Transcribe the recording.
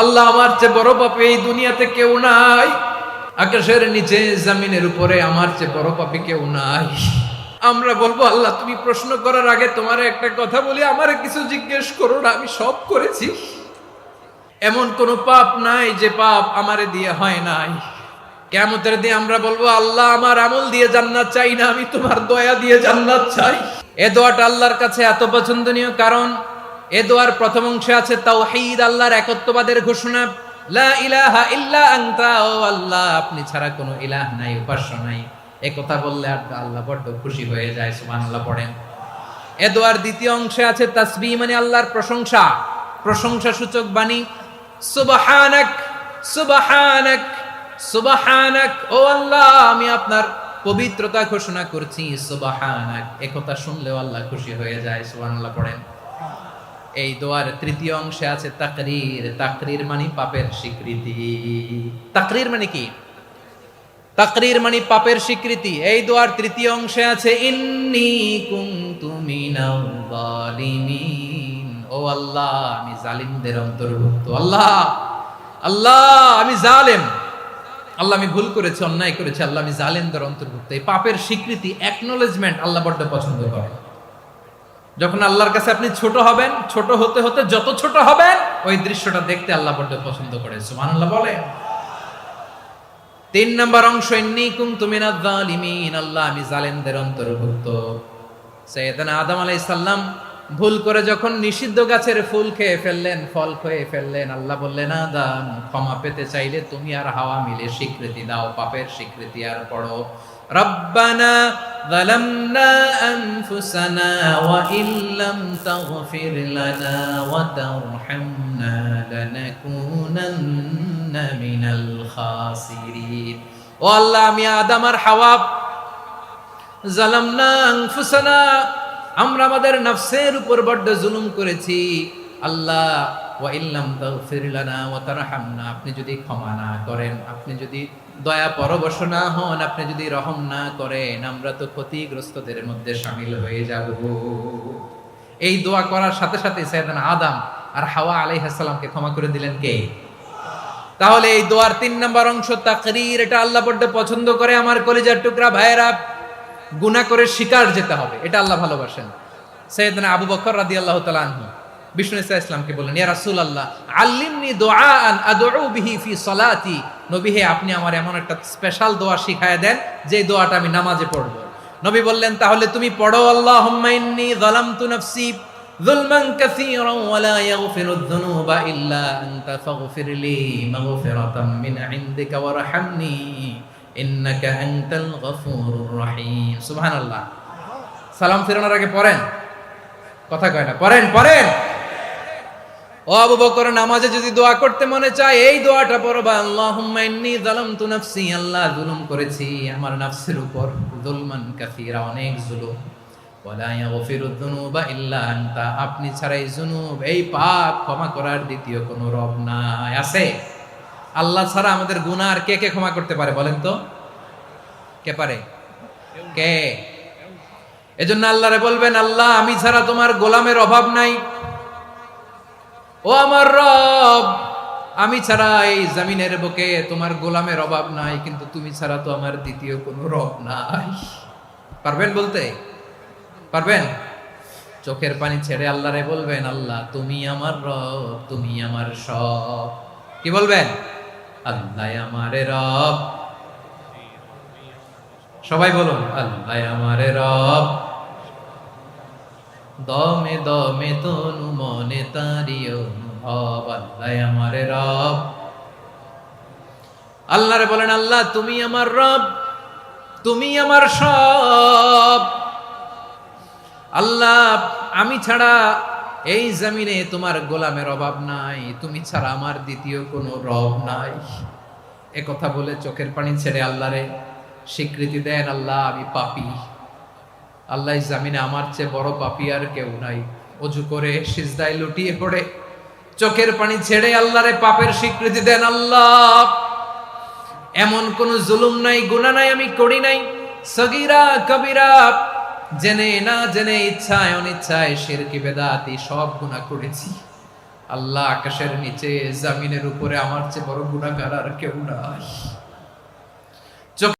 আল্লাহ আমার চেয়ে বড় পাপী এই দুনিয়াতে কেউ নাই, আকাশের নিচে জমিনের উপরে আমার চেয়ে বড় পাপী কেউ নাই। আমরা বলবো আল্লাহ তুমি প্রশ্ন করার আগে তোমার একটা কথা বলি, আমারে কিছু জিজ্ঞেস করো না, আমি সব করেছি। এমন কোন পাপ নাই যে পাপ আমারে দিয়ে হয় নাই। কিয়ামতের দিন আমরা বলবো আল্লাহ আমার আমল দিয়ে জান্নাত চাই না, আমি তোমার দয়া দিয়ে জান্নাত চাই। এ দোয়াটা আল্লাহর কাছে এত পছন্দনীয় কারণ এ দোয়ার প্রথম অংশে আছে তাওহীদ, আল্লাহর একত্ববাদের ঘোষণা। লা ইলাহা ইল্লা আনতা, ও আল্লাহ আপনি ছাড়া কোনো ইলাহ নাই, উপাস্য নাই। এ কথা বললে আল্লাহ বড় খুশি হয়ে যায়, সুবহানাল্লাহ পড়েন। এ দোয়ার দ্বিতীয় অংশে আছে তাসবিহ, মানে আল্লাহর প্রশংসা, প্রশংসা সূচক বাণী। সুবহানাক সুবহানাক সুবহানাক, ও আল্লাহ আমি আপনার পবিত্রতা ঘোষণা করছি, সুবহানাক। এ কথা শুনলেও আল্লাহ খুশি হয়ে যায়, সুবহানাল্লাহ পড়েন। এই দোয়ার তৃতীয় অংশে আছে তাকরীর, তাকরীর মানে পাপের স্বীকৃতি। তাকরীর মানে কি? তাকরীর মানে পাপের স্বীকৃতি। এই দোয়ার তৃতীয় অংশে আছে ইন্নী কুনতু মিনাল যালিমিন, ও আল্লাহ আমি জালিমদের অন্তর্ভুক্ত। আল্লাহ আল্লাহ আমি জালেম, আল্লাহ আমি ভুল করেছি, অন্যায় করেছি, আল্লাহ আমি জালেমদের অন্তর্ভুক্ত। এই পাপের স্বীকৃতি, অ্যাকনোলেজমেন্ট আল্লাহ বড্ড পছন্দ করে। যখন আল্লাহর কাছে আপনি ছোট হবেন, ছোট হতে হতে যত ছোট হবেন ওই দৃশ্যটা দেখতে আল্লাহ বড্ড পছন্দ করে, সুবহানাল্লাহ বলে। 3 নম্বর অংশ ইন্নী কুনতু মিনাজ জালিমিন, আল্লাহ আমি জালেমদের অন্তর্ভুক্ত। সাইয়েদনা আদম আলাইহিস সালাম ভুল করে যখন নিষিদ্ধ গাছের ফুল খেয়ে ফেললেন, ফল খেয়ে ফেললেন, আল্লাহ বললেন আদম ক্ষমা পেতে চাইলে তুমি আর হাওয়া মিলে স্বীকৃতি দাও, পাপের স্বীকৃতি। আর পড়ো রব্বানা যালামনা আনফুসানা ওয়া ইল্লাম তাগফির লানা ওয়া তারহামনা লানাকুনান্না মিনাল খাসিরিন। ও আল্লাহ আমি আদম আর হাওয়া যালামনা আনফুসানা, আমরা আমাদের নফসের উপর বড্ড জুলুম করেছি। আল্লাহ ওয়া ইল্লাম তাগফির লানা ওয়া তারহামনা, আপনি যদি ক্ষমা না করেন, আপনি যদি দয়া পরবশ না হন, আপনি যদি রহম না করেন, আমরা তো ক্ষতিগ্রস্তদের মধ্যে শামিল হয়ে যাব। এই দোয়া করার সাথে সাথে সাইয়েদনা আদম আর হাওয়া আলাইহিস সালামকে ক্ষমা করে দিলেন কে? তাহলে এই দোয়ার 3 নম্বর অংশ তাকরীর, এটা আল্লাহ বড্ড পছন্দ করে। আমার কলিজার টুকরা ভাইয়েরা, গুনাহ করে শিকার যেতে হবে, এটা আল্লাহ ভালোবাসেন। সাইয়েদনা আবু বকর রাদিয়াল্লাহু তাআলা আনহু বিষ্ণু ইসা ইসলামকে বললেন, ইয়া রাসূলুল্লাহ আল্লিমনি দুআআন আদউ বিহি ফি সালাতি, নবী হে আপনি আমার এমন একটা স্পেশাল দোয়া শিখায় দেন যে দোয়াটা আমি নামাজে পড়ব। নবী বললেন তাহলে তুমি পড়ো আল্লাহুম্মা ইন্নী যালামতু নাফসি যুলমান কাসীরান ওয়া লা ইয়াগফিরুয যুনুবা ইল্লা আনতা ফাগফিরলি মাগফিরাতাম মিন ইনদিকা ওয়ারহামনি ইন্নাকা আনতাল গফুরুর রহিম। সুবহানাল্লাহ। সালাম ফেরানোর আগে পড়েন, কথা কয় না, পড়েন পড়েন। ও আবু বকর, নামাজে যদি দোয়া করতে মনে চায় এই দোয়াটা পড়বা, আল্লাহুম্মা ইন্নী যালামতু নাফসি, আল্লাহ জুলুম করেছি আমার নফসের উপর, যুলমান কাসীরা অনেক জুলুম, ওয়া লা ইয়াগফিরুয যুনুবা ইল্লা আনতা, আপনি ছাড়া এই জুনুব, এই পাপ ক্ষমা করার দ্বিতীয় কোনো রব নাই। আছে? আল্লাহ ছাড়া আমাদের গুনাহ আর কে কে ক্ষমা করতে পারে বলেন তো? কে পারে? কে? এজন্য আল্লাহরে বলবেন আল্লাহ আমি ছাড়া তোমার গোলামের অভাব নাই, ও আমার রব আমি ছাড়া এই জমিনের বুকে তোমার গোলামের অভাব নাই, কিন্তু তুমি ছাড়া তো আমার দ্বিতীয় কোনো রব নাই। পারবেন বলতে? পারবেন? চোখের পানি ছেড়ে আল্লাহরে বলবেন আল্লাহ তুমি আমার রব, তুমি আমার সব। কি বলবেন? আল্লাহ আমারে রব। সবাই বলুন আল্লাহ আমারে রব, দমে দমে তনু মনে তারি অনুভব, আল্লাহ আমারে রব। আল্লাহরে বলেন আল্লাহ তুমি আমার রব, তুমি আমার সব। আল্লাহ আমি ছাড়া এই জমিনে তোমার গোলামের অভাব নাই, তুমি ছাড়া আমার দ্বিতীয় কোনো রব নাই। এ কথা বলে চোখের পানি ছেড়ে আল্লাহরে স্বীকৃতি দেন আল্লাহ আমি পাপী, আল্লাহ জামিনে আমার চেয়ে বড় পাপী আর কেউ নাই। ওযু করে সিজদায় লুটিয়ে পড়ে চোখের পানি ছেড়ে আল্লাহরে পাপের স্বীকৃতি দেন আল্লাহ এমন কোন জুলুম নাই, গুনাহ নাই আমি করি নাই, সগীরা কবিরা, জেনে না জেনে, ইচ্ছায় অনিচ্ছায়, শিরকি বেদাতি সব গুনাহ করেছি। আল্লাহ, আকাশের নিচে জমিনের উপরে আমার চেয়ে বড় গুনাহগার আর কেউ নাই।